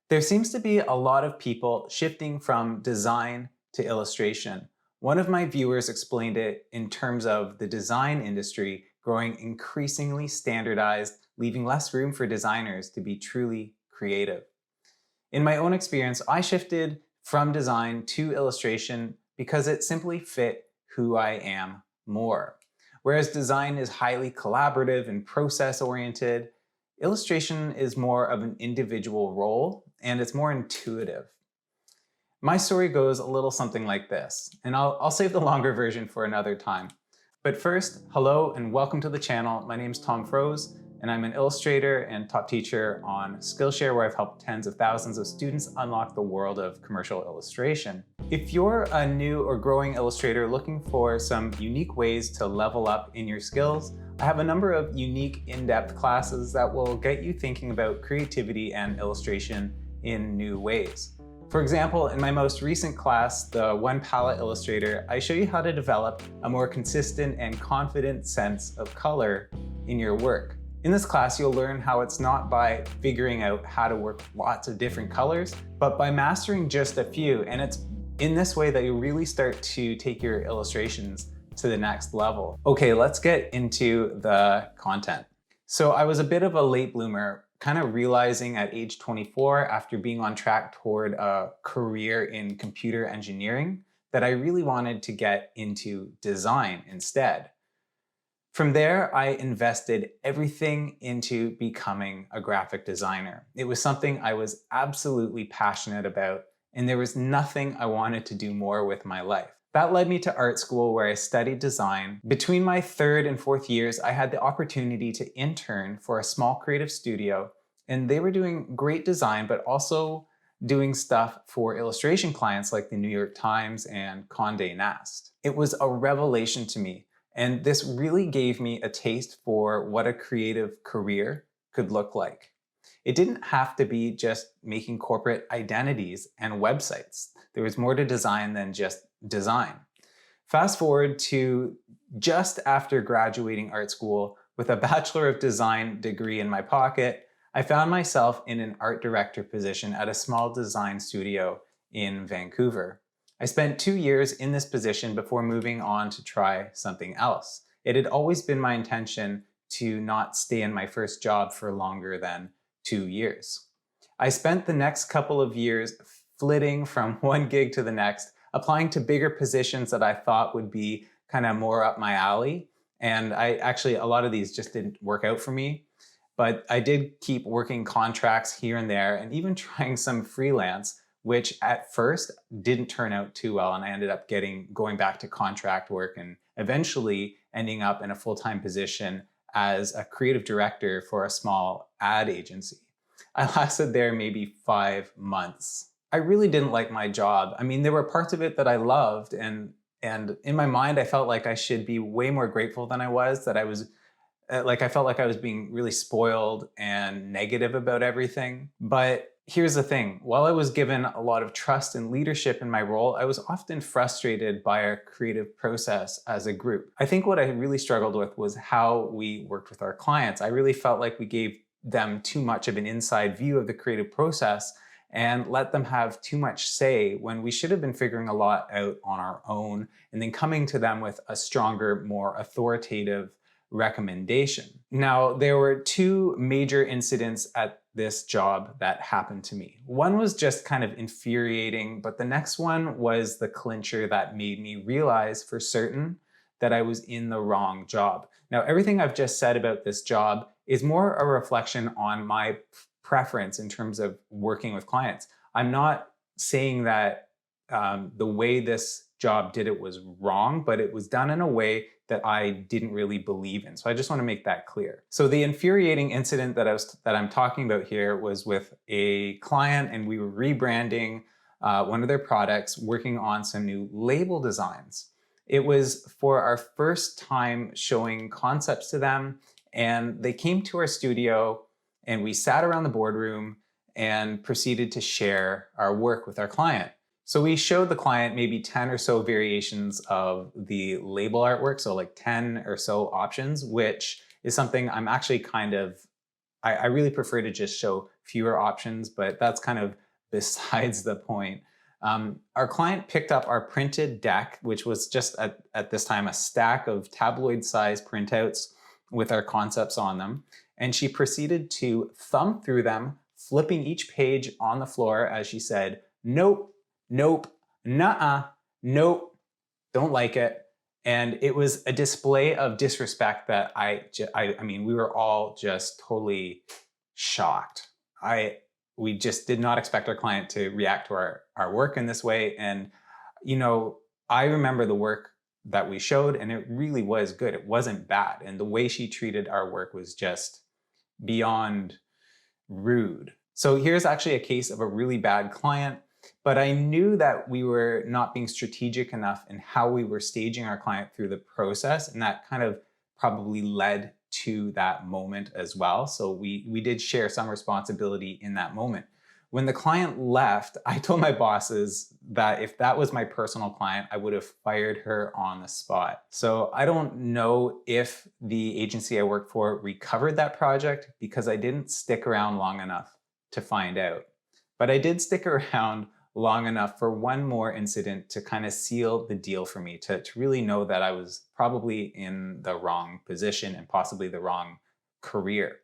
There seems to be a lot of people shifting from design to illustration. One of my viewers explained it in terms of the design industry growing increasingly standardized, leaving less room for designers to be truly creative. In my own experience, I shifted from design to illustration because it simply fit who I am more. Whereas design is highly collaborative and process oriented, illustration is more of an individual role and it's more intuitive. My story goes a little something like this, and I'll save the longer version for another time. But first, hello and welcome to the channel. My name is Tom Froese, and I'm an illustrator and top teacher on Skillshare, where I've helped tens of thousands of students unlock the world of commercial illustration. If you're a new or growing illustrator looking for some unique ways to level up in your skills, I have a number of unique in-depth classes that will get you thinking about creativity and illustration in new ways. For example, in my most recent class, the One Palette Illustrator, I show you how to develop a more consistent and confident sense of color in your work. In this class, you'll learn how it's not by figuring out how to work lots of different colors, but by mastering just a few. And it's in this way that you really start to take your illustrations to the next level. Okay, let's get into the content. So I was a bit of a late bloomer, kind of realizing at age 24, after being on track toward a career in computer engineering, that I really wanted to get into design instead. From there, I invested everything into becoming a graphic designer. It was something I was absolutely passionate about, and there was nothing I wanted to do more with my life. That led me to art school, where I studied design. Between my third and fourth years, I had the opportunity to intern for a small creative studio, and they were doing great design, but also doing stuff for illustration clients like the New York Times and Condé Nast. It was a revelation to me, and this really gave me a taste for what a creative career could look like. It didn't have to be just making corporate identities and websites. There was more to design than just design. Fast forward to just after graduating art school with a Bachelor of Design degree in my pocket, I found myself in an art director position at a small design studio in Vancouver. I spent 2 years in this position before moving on to try something else. It had always been my intention to not stay in my first job for longer than 2 years. I spent the next couple of years flitting from one gig to the next, applying to bigger positions that I thought would be kind of more up my alley. And a lot of these just didn't work out for me. But I did keep working contracts here and there and even trying some freelance, which at first didn't turn out too well. And I ended up going back to contract work and eventually ending up in a full-time position as a creative director for a small ad agency. I lasted there maybe 5 months. I really didn't like my job. I mean, there were parts of it that I loved, and in my mind, I felt like I should be way more grateful than I was, that I felt like I was being really spoiled and negative about everything. But here's the thing, while I was given a lot of trust and leadership in my role, I was often frustrated by our creative process as a group. I think what I really struggled with was how we worked with our clients. I really felt like we gave them too much of an inside view of the creative process and let them have too much say when we should have been figuring a lot out on our own and then coming to them with a stronger, more authoritative recommendation. Now, there were 2 major incidents at this job that happened to me. One was just kind of infuriating, but the next one was the clincher that made me realize for certain that I was in the wrong job. Now, everything I've just said about this job is more a reflection on my preference in terms of working with clients. I'm not saying that the way this job did it was wrong, but it was done in a way that I didn't really believe in. So I just want to make that clear. So the infuriating incident that I'm talking about here was with a client, and we were rebranding one of their products, working on some new label designs. It was for our first time showing concepts to them, and they came to our studio and we sat around the boardroom and proceeded to share our work with our client. So we showed the client maybe 10 or so variations of the label artwork, so like 10 or so options, which is something I'm actually kind of I really prefer to just show fewer options, but that's kind of besides the point. Our client picked up our printed deck, which was just at this time a stack of tabloid-sized printouts with our concepts on them, and she proceeded to thumb through them, flipping each page on the floor as she said, "Nope, nope, nuh-uh, nope, don't like it." And it was a display of disrespect that I mean, we were all just totally shocked. We just did not expect our client to react to our work in this way. And, you know, I remember the work that we showed, and it really was good. It wasn't bad. And the way she treated our work was just beyond rude. So here's actually a case of a really bad client, but I knew that we were not being strategic enough in how we were staging our client through the process, and that kind of probably led to that moment as well. So we did share some responsibility in that moment. When the client left, I told my bosses that if that was my personal client, I would have fired her on the spot. So I don't know if the agency I worked for recovered that project because I didn't stick around long enough to find out. But I did stick around long enough for one more incident to kind of seal the deal for me, to really know that I was probably in the wrong position and possibly the wrong career.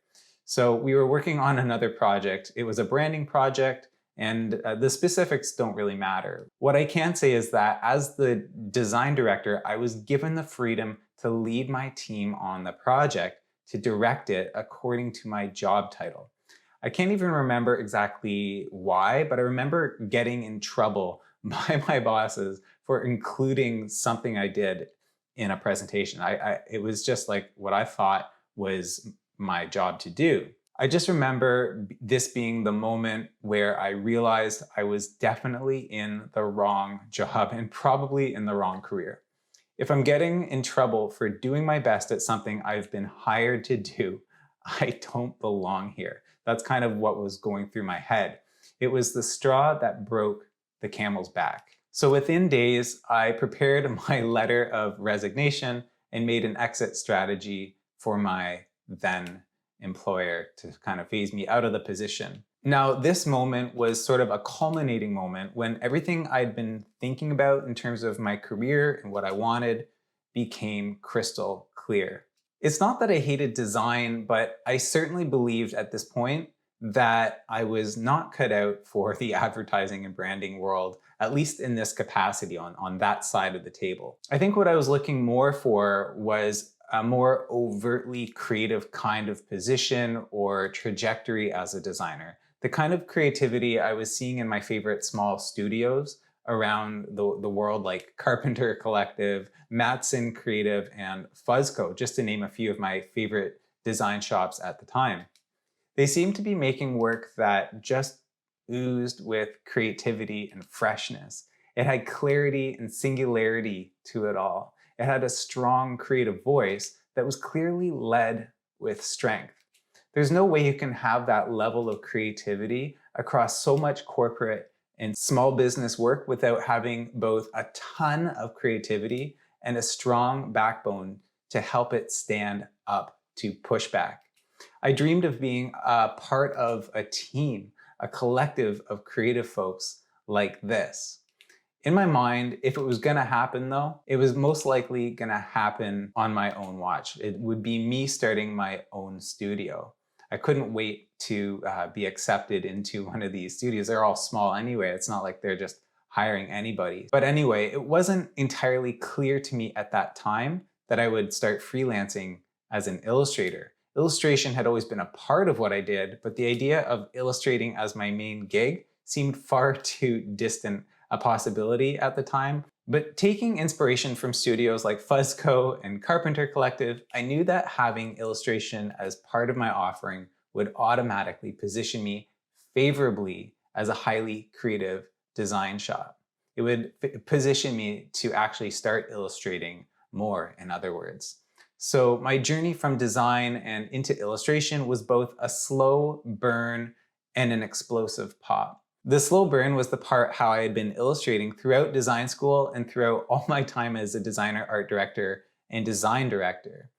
So we were working on another project. It was a branding project, and the specifics don't really matter. What I can say is that as the design director, I was given the freedom to lead my team on the project, to direct it according to my job title. I can't even remember exactly why, but I remember getting in trouble by my bosses for including something I did in a presentation. It was just like what I thought was my job to do. I just remember this being the moment where I realized I was definitely in the wrong job and probably in the wrong career. If I'm getting in trouble for doing my best at something I've been hired to do, I don't belong here. That's kind of what was going through my head. It was the straw that broke the camel's back. So within days, I prepared my letter of resignation and made an exit strategy for my then employer to kind of phase me out of the position. Now, this moment was sort of a culminating moment when everything I'd been thinking about in terms of my career and what I wanted became crystal clear. It's not that I hated design, but I certainly believed at this point that I was not cut out for the advertising and branding world, at least in this capacity on that side of the table. I think what I was looking more for was a more overtly creative kind of position or trajectory as a designer. The kind of creativity I was seeing in my favorite small studios around the world, like Carpenter Collective, Matson Creative, and Fuzzco, just to name a few of my favorite design shops at the time. They seemed to be making work that just oozed with creativity and freshness. It had clarity and singularity to it all. It had a strong creative voice that was clearly led with strength. There's no way you can have that level of creativity across so much corporate and small business work without having both a ton of creativity and a strong backbone to help it stand up to pushback. I dreamed of being a part of a team, a collective of creative folks like this. In my mind, if it was gonna happen though, it was most likely gonna happen on my own watch. It would be me starting my own studio. I couldn't wait to be accepted into one of these studios. They're all small anyway. It's not like they're just hiring anybody. But anyway, it wasn't entirely clear to me at that time that I would start freelancing as an illustrator. Illustration had always been a part of what I did, but the idea of illustrating as my main gig seemed far too distant a possibility at the time. But taking inspiration from studios like Fuzzco and Carpenter Collective, I knew that having illustration as part of my offering would automatically position me favorably as a highly creative design shop. It would position me to actually start illustrating more, in other words. So my journey from design and into illustration was both a slow burn and an explosive pop. The slow burn was the part how I had been illustrating throughout design school and throughout all my time as a designer, art director, and design director.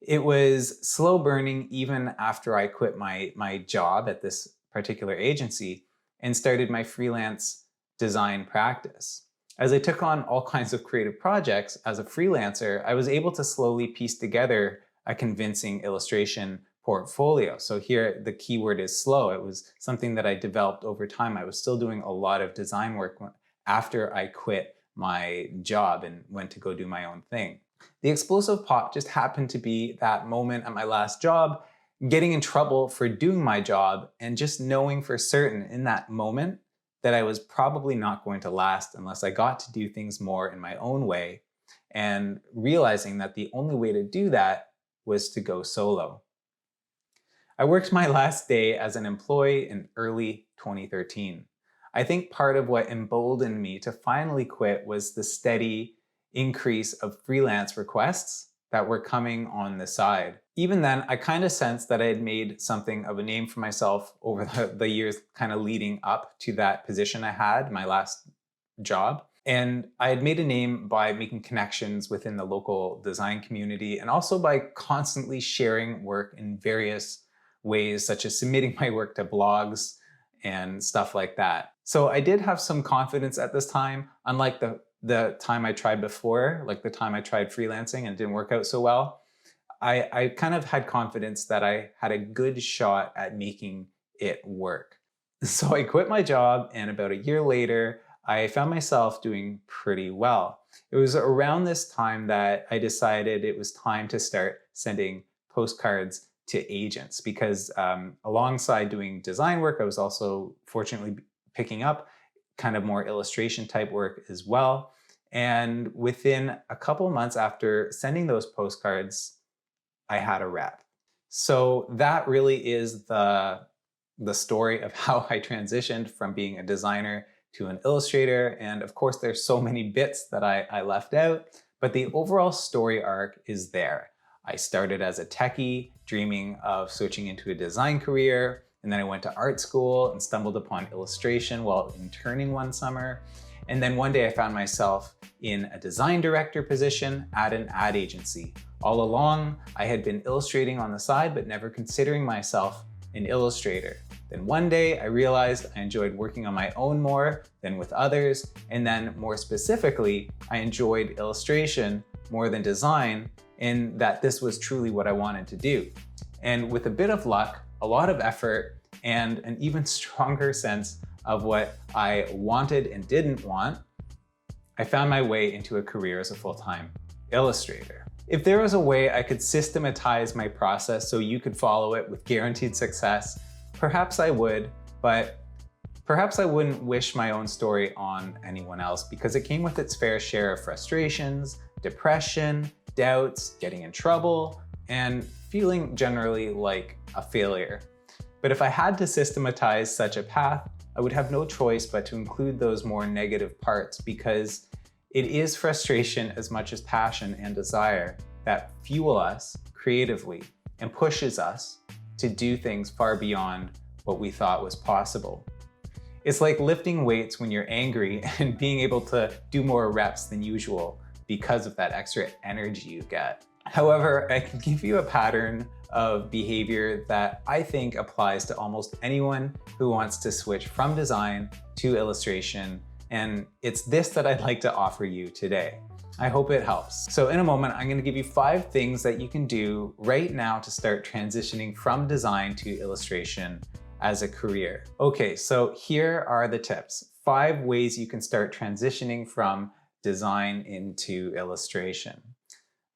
It was slow burning even after I quit my job at this particular agency and started my freelance design practice. As I took on all kinds of creative projects as a freelancer, I was able to slowly piece together a convincing illustration portfolio. So here the keyword is slow. It was something that I developed over time. I was still doing a lot of design work after I quit my job and went to go do my own thing. The explosive pop just happened to be that moment at my last job, getting in trouble for doing my job and just knowing for certain in that moment that I was probably not going to last unless I got to do things more in my own way, and realizing that the only way to do that was to go solo. I worked my last day as an employee in early 2013. I think part of what emboldened me to finally quit was the steady increase of freelance requests that were coming on the side. Even then, I kind of sensed that I had made something of a name for myself over the years kind of leading up to that position I had, my last job. And I had made a name by making connections within the local design community and also by constantly sharing work in various ways, such as submitting my work to blogs and stuff like that. So I did have some confidence at this time, unlike the time I tried before, like the time I tried freelancing and it didn't work out so well. I kind of had confidence that I had a good shot at making it work. So I quit my job, and about a year later, I found myself doing pretty well. It was around this time that I decided it was time to start sending postcards to agents because alongside doing design work, I was also fortunately picking up kind of more illustration type work as well. And within a couple months after sending those postcards, I had a rep. So that really is the story of how I transitioned from being a designer to an illustrator. And of course, there's so many bits that I left out, but the overall story arc is there. I started as a techie, dreaming of switching into a design career, and then I went to art school and stumbled upon illustration while interning one summer. And then one day I found myself in a design director position at an ad agency. All along, I had been illustrating on the side, but never considering myself an illustrator. Then one day I realized I enjoyed working on my own more than with others. And then more specifically, I enjoyed illustration more than design, and that this was truly what I wanted to do. And with a bit of luck, a lot of effort, and an even stronger sense of what I wanted and didn't want, I found my way into a career as a full-time illustrator. If there was a way I could systematize my process so you could follow it with guaranteed success, perhaps I would, but perhaps I wouldn't wish my own story on anyone else because it came with its fair share of frustrations, depression, doubts, getting in trouble, and feeling generally like a failure. But if I had to systematize such a path, I would have no choice but to include those more negative parts because it is frustration as much as passion and desire that fuel us creatively and pushes us to do things far beyond what we thought was possible. It's like lifting weights when you're angry and being able to do more reps than usual because of that extra energy you get. However, I can give you a pattern of behavior that I think applies to almost anyone who wants to switch from design to illustration, and it's this that I'd like to offer you today. I hope it helps. So in a moment, I'm going to give you 5 things that you can do right now to start transitioning from design to illustration as a career. Okay, so here are the tips. 5 ways you can start transitioning from design into illustration.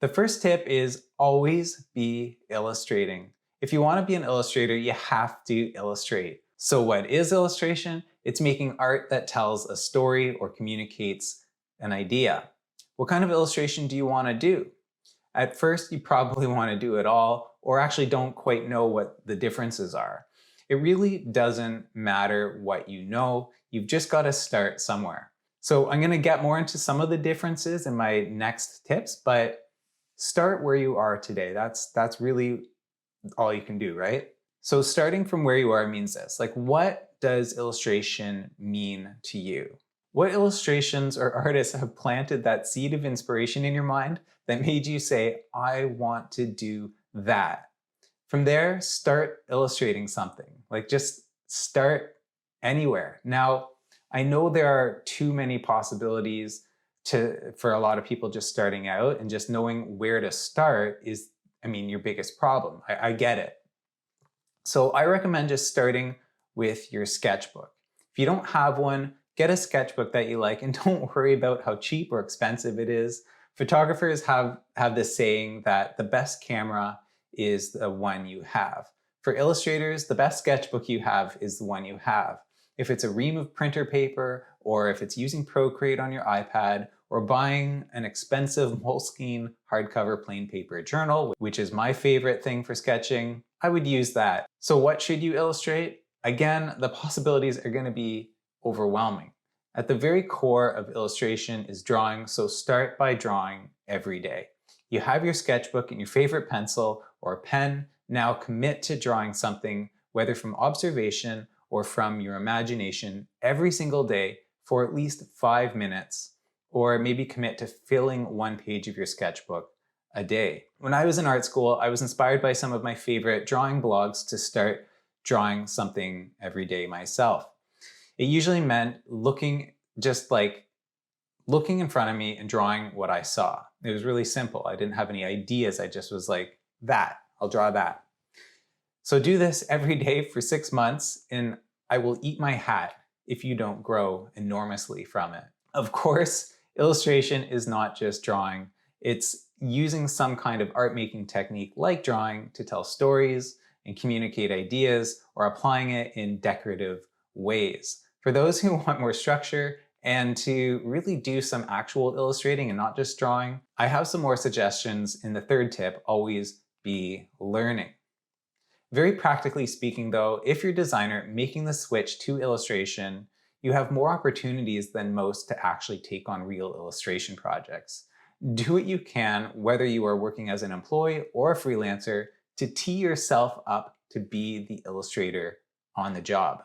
The first tip is always be illustrating. If you want to be an illustrator, you have to illustrate. So what is illustration? It's making art that tells a story or communicates an idea. What kind of illustration do you want to do? At first, you probably want to do it all, or actually don't quite know what the differences are. It really doesn't matter what you know, you've just got to start somewhere. So I'm going to get more into some of the differences in my next tips, but start where you are today. That's really all you can do, right? So starting from where you are means this, like what does illustration mean to you? What illustrations or artists have planted that seed of inspiration in your mind that made you say, I want to do that? From there, start illustrating something. Like just start anywhere. Now, I know there are too many possibilities for a lot of people just starting out, and just knowing where to start is, your biggest problem. I get it. So I recommend just starting with your sketchbook. If you don't have one, get a sketchbook that you like and don't worry about how cheap or expensive it is. Photographers have this saying that the best camera is the one you have. For illustrators, the best sketchbook you have is the one you have. If it's a ream of printer paper, or if it's using Procreate on your iPad, or buying an expensive Moleskine hardcover plain paper journal, which is my favorite thing for sketching, I would use that. So what should you illustrate? Again, the possibilities are going to be overwhelming. At the very core of illustration is drawing, so start by drawing every day. You have your sketchbook and your favorite pencil or pen. Now commit to drawing something, whether from observation or from your imagination, every single day for at least 5 minutes, or maybe commit to filling one page of your sketchbook a day. When I was in art school, I was inspired by some of my favorite drawing blogs to start drawing something every day myself. It usually meant looking in front of me and drawing what I saw. It was really simple. I didn't have any ideas. I just was like, I'll draw that. So do this every day for 6 months, and I will eat my hat if you don't grow enormously from it. Of course, illustration is not just drawing. It's using some kind of art-making technique like drawing to tell stories and communicate ideas, or applying it in decorative ways. For those who want more structure and to really do some actual illustrating and not just drawing, I have some more suggestions in the third tip: always be learning. Very practically speaking though, if you're a designer making the switch to illustration, you have more opportunities than most to actually take on real illustration projects. Do what you can, whether you are working as an employee or a freelancer, to tee yourself up to be the illustrator on the job.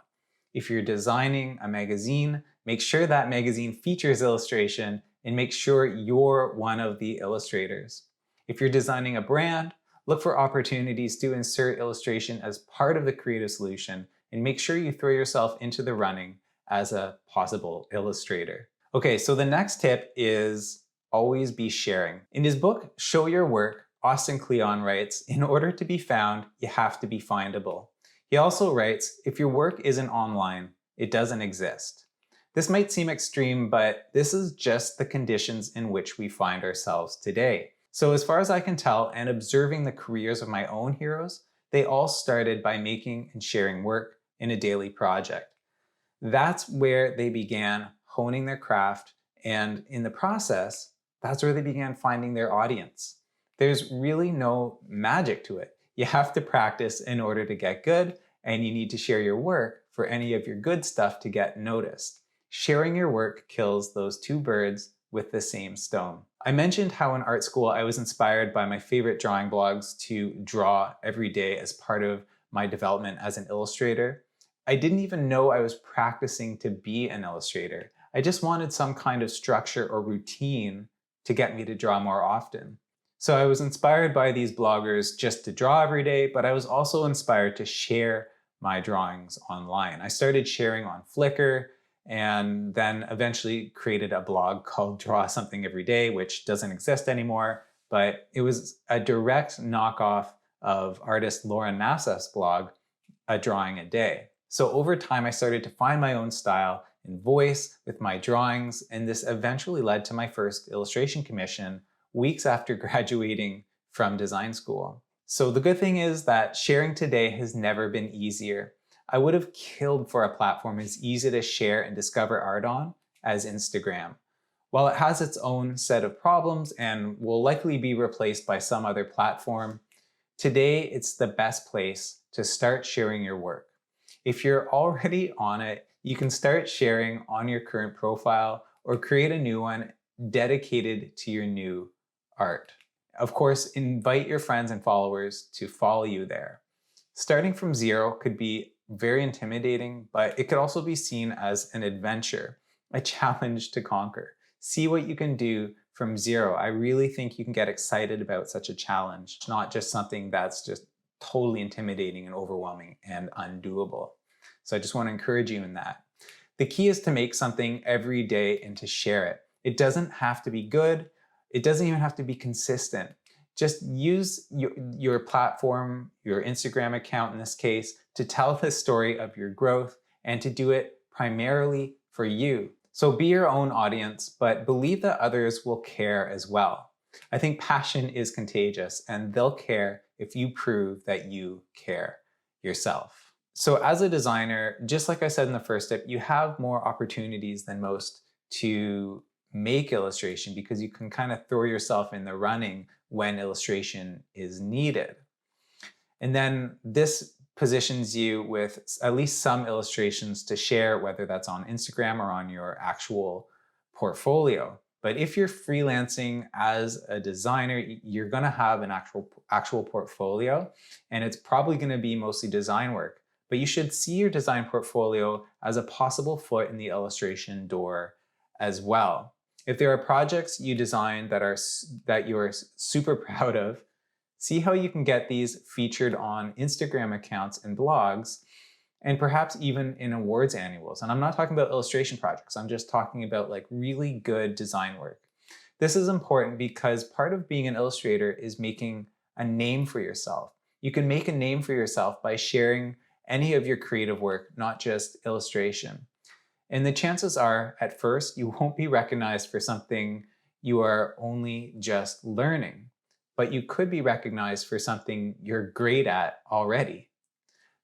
If you're designing a magazine, make sure that magazine features illustration and make sure you're one of the illustrators. If you're designing a brand, look for opportunities to insert illustration as part of the creative solution, and make sure you throw yourself into the running as a possible illustrator. Okay, so the next tip is always be sharing. In his book, Show Your Work, Austin Kleon writes, in order to be found, you have to be findable. He also writes, if your work isn't online, it doesn't exist. This might seem extreme, but this is just the conditions in which we find ourselves today. So as far as I can tell, and observing the careers of my own heroes, they all started by making and sharing work in a daily project. That's where they began honing their craft, and in the process, that's where they began finding their audience. There's really no magic to it. You have to practice in order to get good, and you need to share your work for any of your good stuff to get noticed. Sharing your work kills those two birds with the same stone. I mentioned how in art school I was inspired by my favorite drawing blogs to draw every day as part of my development as an illustrator. I didn't even know I was practicing to be an illustrator. I just wanted some kind of structure or routine to get me to draw more often. So I was inspired by these bloggers just to draw every day, but I was also inspired to share my drawings online. I started sharing on Flickr, and then eventually created a blog called Draw Something Every Day, which doesn't exist anymore, but it was a direct knockoff of artist Lauren Nassaf's blog, A Drawing a Day. So over time, I started to find my own style and voice with my drawings, and this eventually led to my first illustration commission weeks after graduating from design school. So the good thing is that sharing today has never been easier. I would have killed for a platform as easy to share and discover art on as Instagram. While it has its own set of problems and will likely be replaced by some other platform, today it's the best place to start sharing your work. If you're already on it, you can start sharing on your current profile or create a new one dedicated to your new art. Of course, invite your friends and followers to follow you there. Starting from zero could be very intimidating, but it could also be seen as an adventure. a challenge to conquer. See what you can do from zero. I really think you can get excited about such a challenge, not just something that's just totally intimidating and overwhelming and undoable. So I just want to encourage you in that. The key is to make something every day and to share it. It doesn't have to be good. It doesn't even have to be consistent. Just use your platform, your Instagram account in this case, to tell the story of your growth and to do it primarily for you. So be your own audience, but believe that others will care as well. I think passion is contagious, and they'll care if you prove that you care yourself. So as a designer, just like I said in the first tip, you have more opportunities than most to make illustration because you can kind of throw yourself in the running when illustration is needed. And then this positions you with at least some illustrations to share, whether that's on Instagram or on your actual portfolio. But if you're freelancing as a designer, you're going to have an actual portfolio, and it's probably going to be mostly design work. But you should see your design portfolio as a possible foot in the illustration door as well. If there are projects you design that you're super proud of, see how you can get these featured on Instagram accounts and blogs, and perhaps even in awards annuals. And I'm not talking about illustration projects. I'm just talking about like really good design work. This is important because part of being an illustrator is making a name for yourself. You can make a name for yourself by sharing any of your creative work, not just illustration. And the chances are, at first, you won't be recognized for something you are only just learning, but you could be recognized for something you're great at already.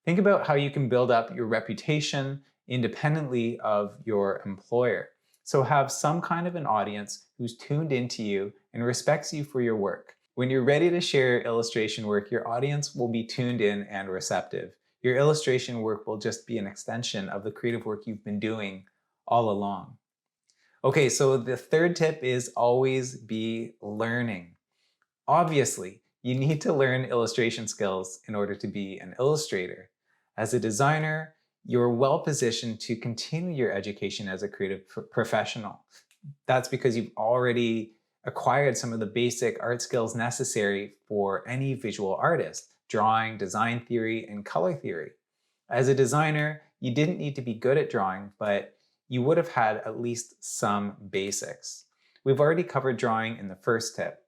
Think about how you can build up your reputation independently of your employer. So have some kind of an audience who's tuned into you and respects you for your work. When you're ready to share illustration work, your audience will be tuned in and receptive. Your illustration work will just be an extension of the creative work you've been doing all along. Okay, so the third tip is always be learning. Obviously, you need to learn illustration skills in order to be an illustrator. As a designer, you're well positioned to continue your education as a creative professional. That's because you've already acquired some of the basic art skills necessary for any visual artist: drawing, design theory, and color theory. As a designer, you didn't need to be good at drawing, but you would have had at least some basics. We've already covered drawing in the first tip.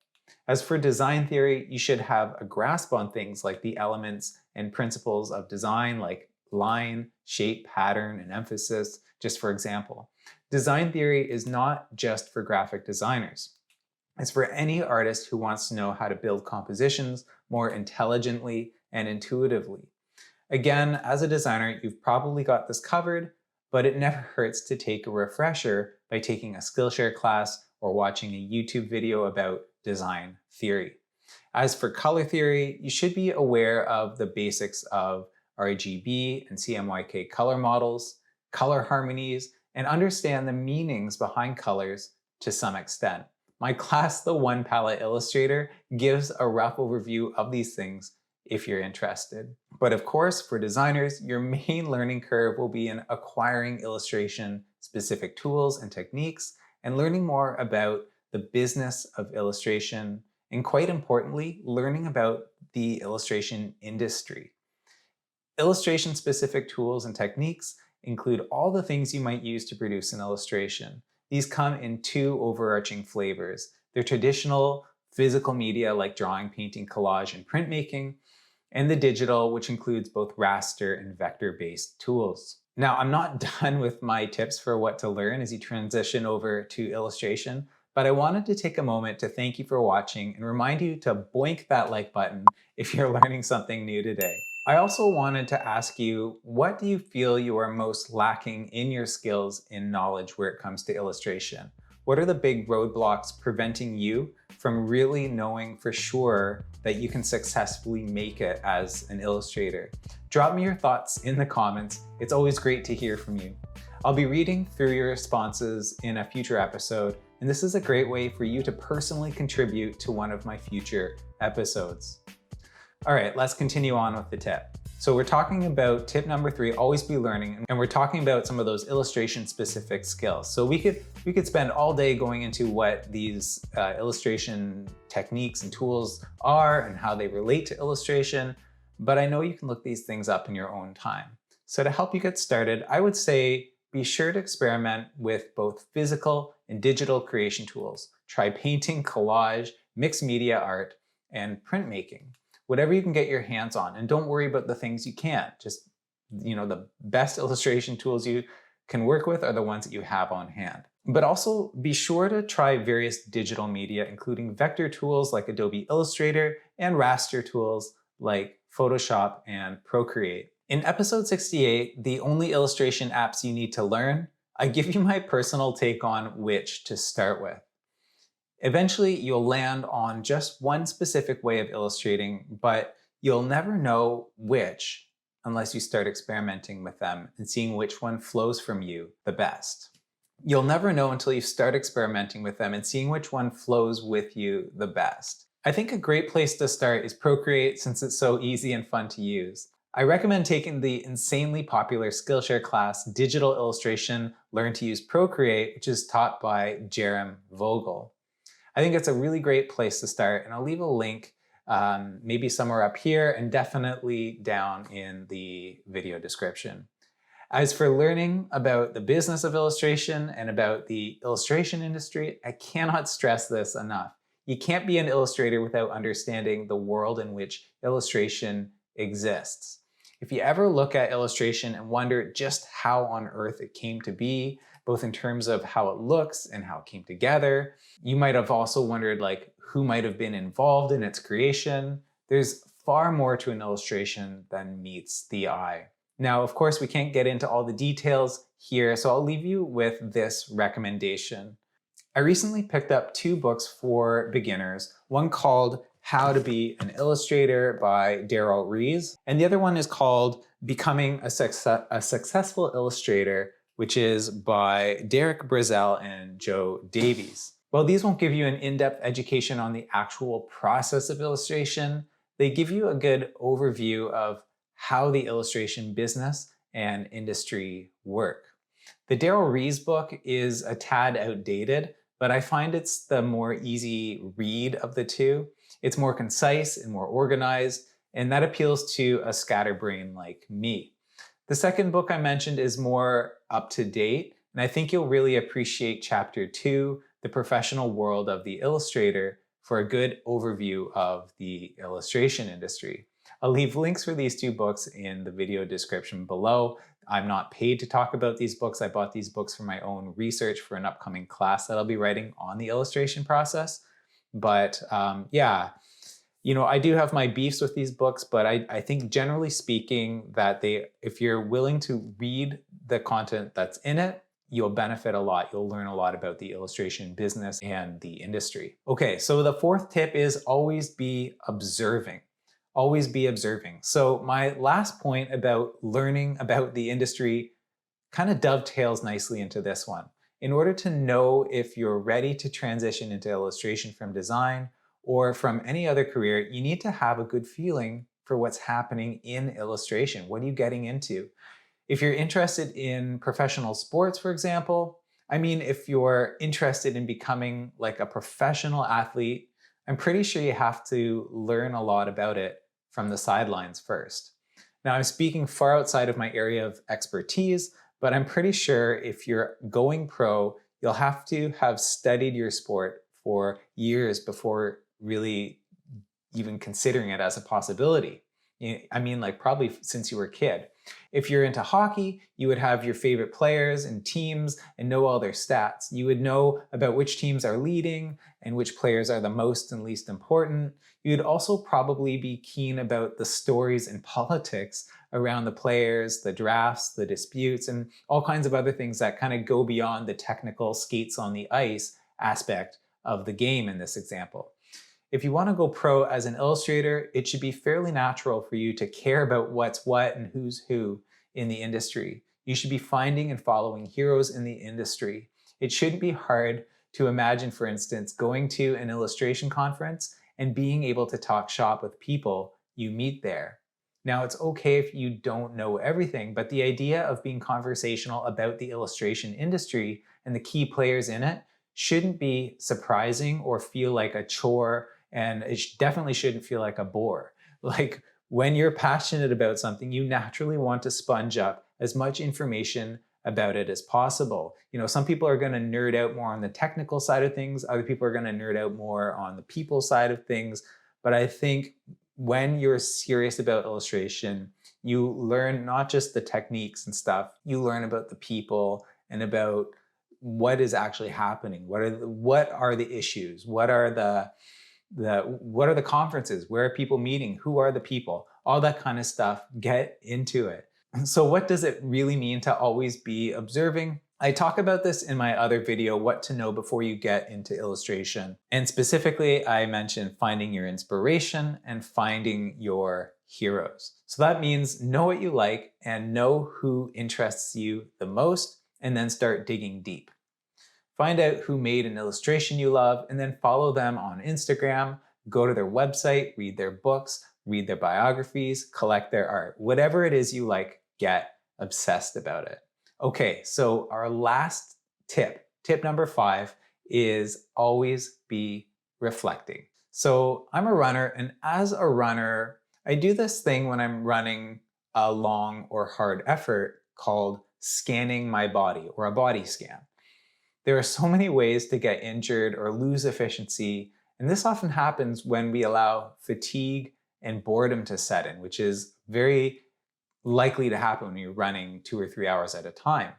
As for design theory, you should have a grasp on things like the elements and principles of design, like line, shape, pattern, and emphasis, just for example. Design theory is not just for graphic designers. It's for any artist who wants to know how to build compositions more intelligently and intuitively. Again, as a designer, you've probably got this covered, but it never hurts to take a refresher by taking a Skillshare class or watching a YouTube video about design theory. As for color theory, you should be aware of the basics of RGB and CMYK color models, color harmonies, and understand the meanings behind colors to some extent. My class, The One Palette Illustrator, gives a rough overview of these things if you're interested. But of course, for designers, your main learning curve will be in acquiring illustration-specific tools and techniques and learning more about the business of illustration, and quite importantly, learning about the illustration industry. Illustration-specific tools and techniques include all the things you might use to produce an illustration. These come in two overarching flavors: the traditional physical media like drawing, painting, collage, and printmaking, and the digital, which includes both raster and vector-based tools. Now, I'm not done with my tips for what to learn as you transition over to illustration, but I wanted to take a moment to thank you for watching and remind you to boink that like button if you're learning something new today. I also wanted to ask you, what do you feel you are most lacking in your skills in knowledge where it comes to illustration? What are the big roadblocks preventing you from really knowing for sure that you can successfully make it as an illustrator? Drop me your thoughts in the comments. It's always great to hear from you. I'll be reading through your responses in a future episode, and this is a great way for you to personally contribute to one of my future episodes. All right, let's continue on with the tip. So we're talking about tip number 3, always be learning, and we're talking about some of those illustration specific skills. So we could spend all day going into what these illustration techniques and tools are and how they relate to illustration, but I know you can look these things up in your own time. So to help you get started, I would say be sure to experiment with both physical and digital creation tools. Try painting, collage, mixed media art, and printmaking. Whatever you can get your hands on, and don't worry about the things you can't. Just, the best illustration tools you can work with are the ones that you have on hand. But also be sure to try various digital media, including vector tools like Adobe Illustrator and raster tools like Photoshop and Procreate. In episode 68, the only illustration apps you need to learn, I give you my personal take on which to start with. Eventually, you'll land on just one specific way of illustrating, but you'll never know which unless you start experimenting with them and seeing which one flows from you the best. You'll never know until you start experimenting with them and seeing which one flows with you the best. I think a great place to start is Procreate, since it's so easy and fun to use. I recommend taking the insanely popular Skillshare class, Digital Illustration, Learn to Use Procreate, which is taught by Jerem Vogel. I think it's a really great place to start, and I'll leave a link maybe somewhere up here and definitely down in the video description. As for learning about the business of illustration and about the illustration industry, I cannot stress this enough. You can't be an illustrator without understanding the world in which illustration exists. If you ever look at illustration and wonder just how on earth it came to be, both in terms of how it looks and how it came together, you might have also wondered who might have been involved in its creation. There's far more to an illustration than meets the eye. Now, of course, we can't get into all the details here, so I'll leave you with this recommendation. I recently picked up 2 books for beginners, one called How to Be an Illustrator by Darryl Rees, and the other one is called Becoming a Successful Illustrator, which is by Derek Brazel and Joe Davies. While these won't give you an in-depth education on the actual process of illustration, they give you a good overview of how the illustration business and industry work. The Darryl Rees book is a tad outdated, but I find it's the more easy read of the two. It's more concise and more organized, and that appeals to a scatterbrain like me. The second book I mentioned is more up to date, and I think you'll really appreciate Chapter 2, The Professional World of the Illustrator, for a good overview of the illustration industry. I'll leave links for these 2 books in the video description below. I'm not paid to talk about these books. I bought these books for my own research for an upcoming class that I'll be writing on the illustration process. But yeah, I do have my beefs with these books, but I think generally speaking that if you're willing to read the content that's in it, you'll benefit a lot. You'll learn a lot about the illustration business and the industry. Okay, so the 4th tip is always be observing. Always be observing. So my last point about learning about the industry kind of dovetails nicely into this one. In order to know if you're ready to transition into illustration from design or from any other career, you need to have a good feeling for what's happening in illustration. What are you getting into? If you're interested in professional sports, for example, if you're interested in becoming like a professional athlete, I'm pretty sure you have to learn a lot about it from the sidelines first. Now, I'm speaking far outside of my area of expertise, but I'm pretty sure if you're going pro, you'll have to have studied your sport for years before really even considering it as a possibility. Probably since you were a kid. If you're into hockey, you would have your favorite players and teams and know all their stats. You would know about which teams are leading and which players are the most and least important. You'd also probably be keen about the stories and politics around the players, the drafts, the disputes, and all kinds of other things that kind of go beyond the technical skates on the ice aspect of the game in this example. If you want to go pro as an illustrator, it should be fairly natural for you to care about what's what and who's who in the industry. You should be finding and following heroes in the industry. It shouldn't be hard to imagine, for instance, going to an illustration conference and being able to talk shop with people you meet there. Now, it's okay if you don't know everything, but the idea of being conversational about the illustration industry and the key players in it shouldn't be surprising or feel like a chore, and it definitely shouldn't feel like a bore. Like, when you're passionate about something, you naturally want to sponge up as much information about it as possible. Some people are going to nerd out more on the technical side of things, other people are going to nerd out more on the people side of things. But I think when you're serious about illustration, you learn not just the techniques and stuff, you learn about the people and about what is actually happening. What are the issues? What are the conferences? Where are people meeting? Who are the people? All that kind of stuff. Get into it. So what does it really mean to always be observing? I talk about this in my other video, what to know before you get into illustration. And specifically, I mentioned finding your inspiration and finding your heroes. So that means know what you like and know who interests you the most, and then start digging deep. Find out who made an illustration you love, and then follow them on Instagram, go to their website, read their books, read their biographies, collect their art. Whatever it is you like, get obsessed about it. Okay, so our last tip number 5, is always be reflecting. So I'm a runner, and as a runner, I do this thing when I'm running a long or hard effort called scanning my body, or a body scan. There are so many ways to get injured or lose efficiency, and this often happens when we allow fatigue and boredom to set in, which is very likely to happen when you're running 2 or 3 hours at a time.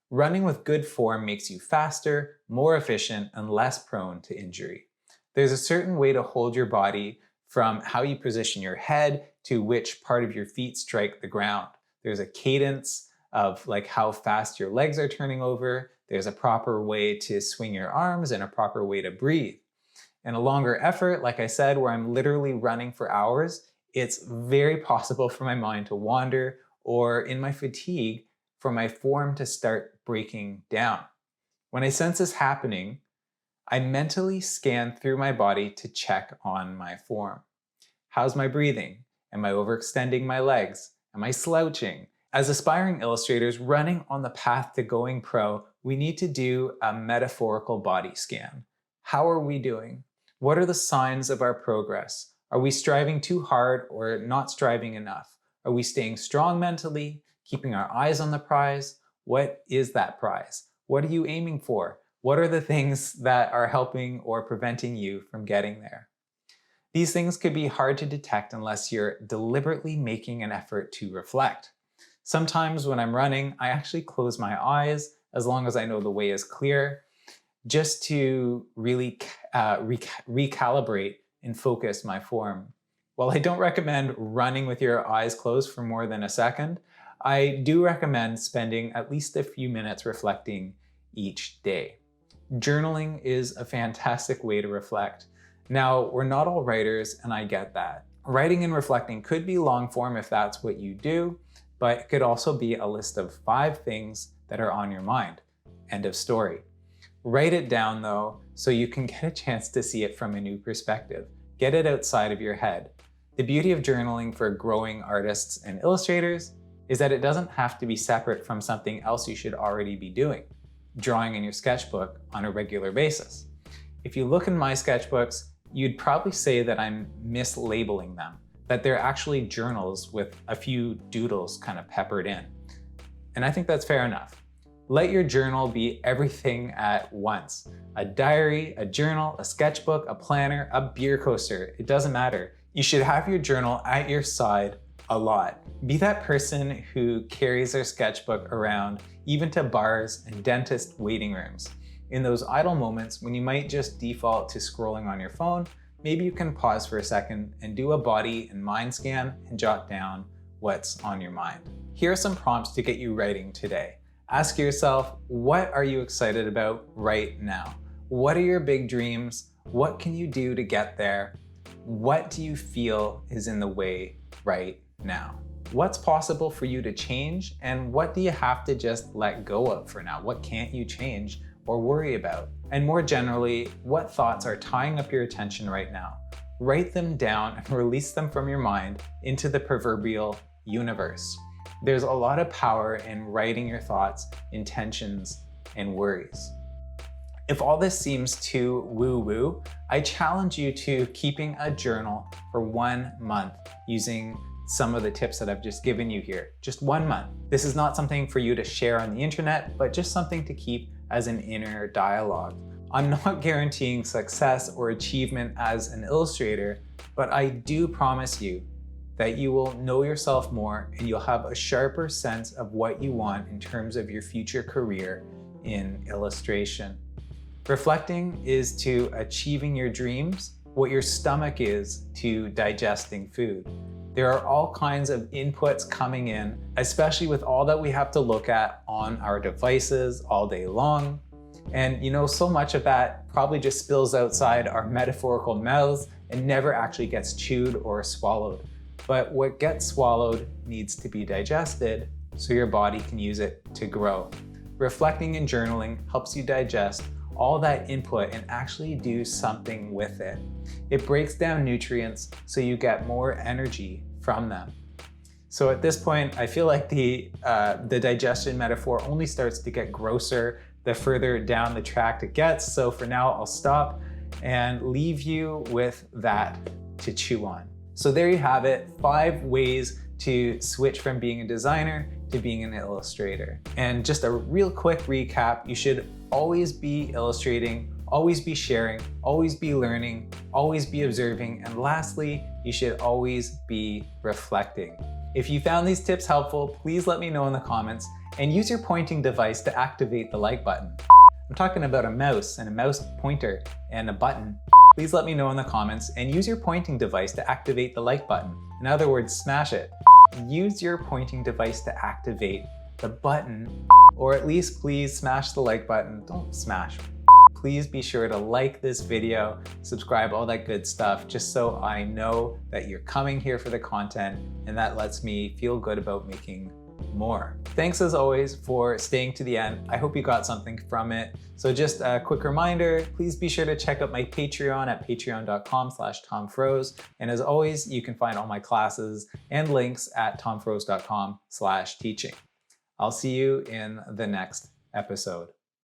Running with good form makes you faster, more efficient, and less prone to injury. There's a certain way to hold your body, from how you position your head to which part of your feet strike the ground. There's a cadence of like how fast your legs are turning over. There's a proper way to swing your arms and a proper way to breathe. In a longer effort, like I said, where I'm literally running for hours, it's very possible for my mind to wander, or in my fatigue, for my form to start breaking down. When I sense this happening, I mentally scan through my body to check on my form. How's my breathing? Am I overextending my legs? Am I slouching? As aspiring illustrators running on the path to going pro, we need to do a metaphorical body scan. How are we doing? What are the signs of our progress? Are we striving too hard or not striving enough? Are we staying strong mentally, keeping our eyes on the prize? What is that prize? What are you aiming for? What are the things that are helping or preventing you from getting there? These things could be hard to detect unless you're deliberately making an effort to reflect. Sometimes when I'm running, I actually close my eyes, as long as I know the way is clear, just to really recalibrate and focus my form. While I don't recommend running with your eyes closed for more than a second, I do recommend spending at least a few minutes reflecting each day. Journaling is a fantastic way to reflect. Now, we're not all writers, and I get that. Writing and reflecting could be long form if that's what you do, but it could also be a list of 5 things that are on your mind. End of story. Write it down though, so you can get a chance to see it from a new perspective. Get it outside of your head. The beauty of journaling for growing artists and illustrators is that it doesn't have to be separate from something else you should already be doing, drawing in your sketchbook on a regular basis. If you look in my sketchbooks, you'd probably say that I'm mislabeling them, that they're actually journals with a few doodles kind of peppered in. And I think that's fair enough. Let your journal be everything at once. A diary, a journal, a sketchbook, a planner, a beer coaster, it doesn't matter. You should have your journal at your side a lot. Be that person who carries their sketchbook around, even to bars and dentist waiting rooms. In those idle moments when you might just default to scrolling on your phone, maybe you can pause for a second and do a body and mind scan and jot down what's on your mind. Here are some prompts to get you writing today. Ask yourself, what are you excited about right now? What are your big dreams? What can you do to get there? What do you feel is in the way right now? What's possible for you to change, and what do you have to just let go of for now? What can't you change or worry about? And more generally, what thoughts are tying up your attention right now? write them down and release them from your mind into the proverbial universe. There's a lot of power in writing your thoughts, intentions, and worries. If all this seems too woo-woo, I challenge you to keeping a journal for 1 month using some of the tips that I've just given you here. Just 1 month. This is not something for you to share on the internet, but just something to keep as an inner dialogue. I'm not guaranteeing success or achievement as an illustrator, but I do promise you that you will know yourself more and you'll have a sharper sense of what you want in terms of your future career in illustration. Reflecting is to achieving your dreams what your stomach is to digesting food. There are all kinds of inputs coming in, especially with all that we have to look at on our devices all day long. And so much of that probably just spills outside our metaphorical mouths and never actually gets chewed or swallowed. But what gets swallowed needs to be digested so your body can use it to grow. Reflecting and journaling helps you digest all that input and actually do something with it. It breaks down nutrients so you get more energy from them. So at this point, I feel like the digestion metaphor only starts to get grosser the further down the track it gets. So for now, I'll stop and leave you with that to chew on. So there you have it, 5 ways to switch from being a designer to being an illustrator. And just a real quick recap, you should always be illustrating, always be sharing, always be learning, always be observing, and lastly, you should always be reflecting. If you found these tips helpful, please let me know in the comments and use your pointing device to activate the like button. I'm talking about a mouse and a mouse pointer and a button. Please let me know in the comments and use your pointing device to activate the like button. In other words, smash it. Use your pointing device to activate the button, or at least please smash the like button. Don't smash. Please be sure to like this video, subscribe, all that good stuff, just so I know that you're coming here for the content, and that lets me feel good about making more. Thanks as always for staying to the end. I hope you got something from it. So just a quick reminder, please be sure to check out my Patreon at patreon.com/TomFroese. And as always, you can find all my classes and links at tomfroese.com/teaching. I'll see you in the next episode.